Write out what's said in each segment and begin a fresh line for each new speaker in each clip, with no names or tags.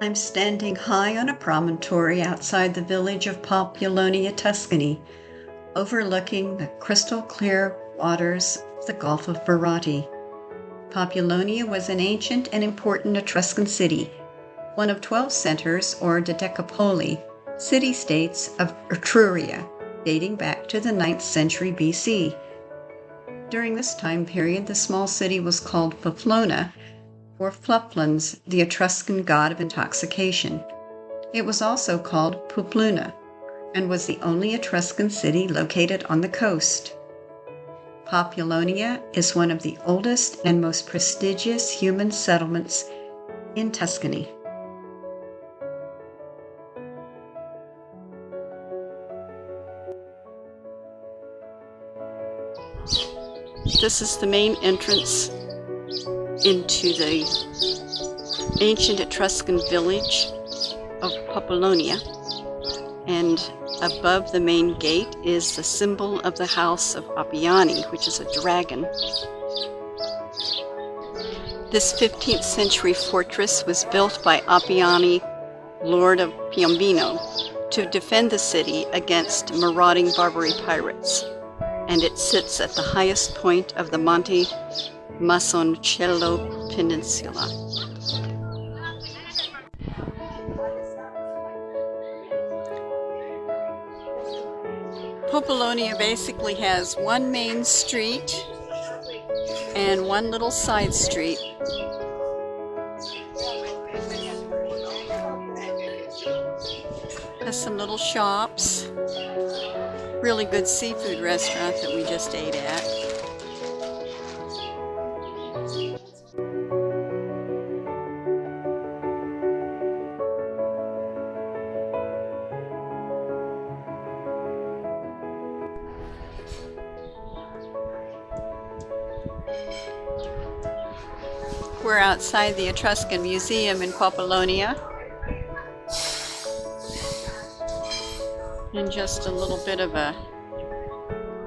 I'm standing high on a promontory outside the village of Populonia, Tuscany, overlooking the crystal-clear waters of the Gulf of Verratti. Populonia was an ancient and important Etruscan city, one of 12 centers, or Dodecapoli, city-states of Etruria, dating back to the 9th century BC. During this time period, the small city was called Populonia, or Fluplens, the Etruscan god of intoxication. It was also called Populonia, and was the only Etruscan city located on the coast. Populonia is one of the oldest and most prestigious human settlements in Tuscany. This is the main entrance into the ancient Etruscan village of Populonia, and above the main gate is the symbol of the house of Appiani, which is a dragon. This 15th century fortress was built by Appiani, Lord of Piombino, to defend the city against marauding Barbary pirates, and it sits at the highest point of the Monte Masoncello Peninsula. Populonia basically has one main street and one little side street. Has some little shops, really good seafood restaurant that we just ate at. We're outside the Etruscan Museum in Populonia. And just a little bit of a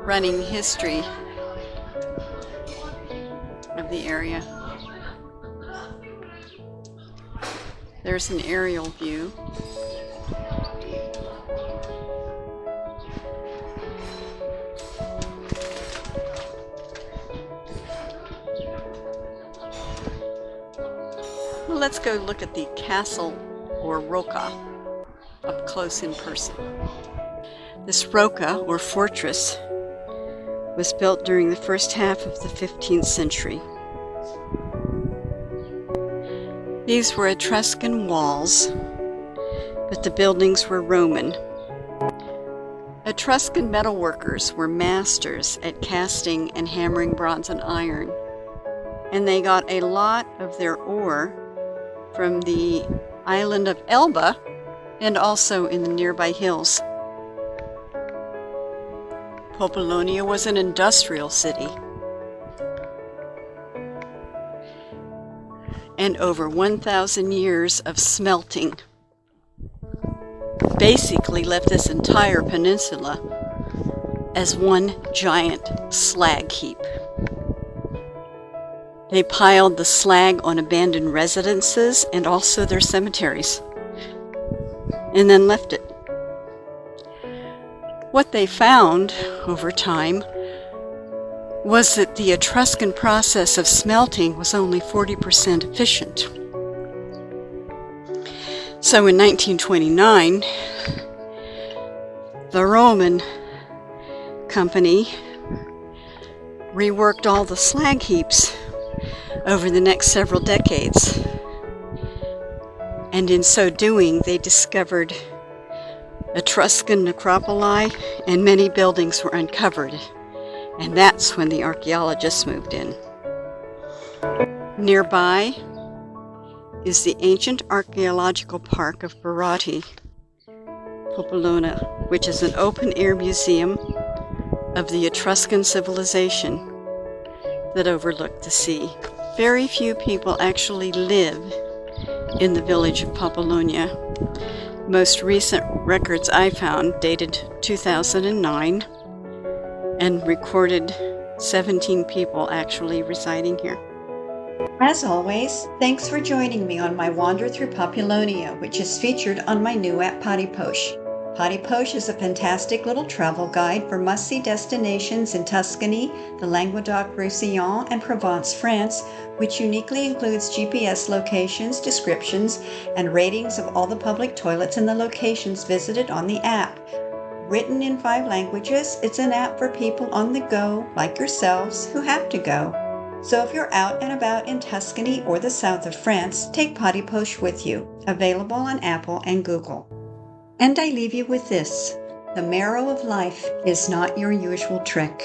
running history of the area. There's an aerial view. Well, let's go look at the castle, or rocca, up close in person. This rocca, or fortress, was built during the first half of the 15th century. These were Etruscan walls, but the buildings were Roman. Etruscan metalworkers were masters at casting and hammering bronze and iron, and they got a lot of their ore from the island of Elba and also in the nearby hills. Populonia was an industrial city, and over 1,000 years of smelting basically left this entire peninsula as one giant slag heap. They piled the slag on abandoned residences and also their cemeteries, and then left it. What they found over time was that the Etruscan process of smelting was only 40% efficient. So in 1929, the Roman company reworked all the slag heaps over the next several decades. And in so doing, they discovered Etruscan necropoli, and many buildings were uncovered. And that's when the archaeologists moved in. Nearby is the ancient archaeological park of Verratti, Populonia, which is an open-air museum of the Etruscan civilization that overlooked the sea. Very few people actually live in the village of Populonia. Most recent records I found dated 2009 and recorded 17 people actually residing here. As always, thanks for joining me on my wander through Populonia, which is featured on my new app Posh. Posh is a fantastic little travel guide for must-see destinations in Tuscany, the Languedoc-Roussillon, and Provence, France, which uniquely includes GPS locations, descriptions, and ratings of all the public toilets and the locations visited on the app. Written in 5 languages, it's an app for people on the go, like yourselves, who have to go. So if you're out and about in Tuscany or the south of France, take Posh with you, available on Apple and Google. And I leave you with this: the marrow of life is not your usual trick.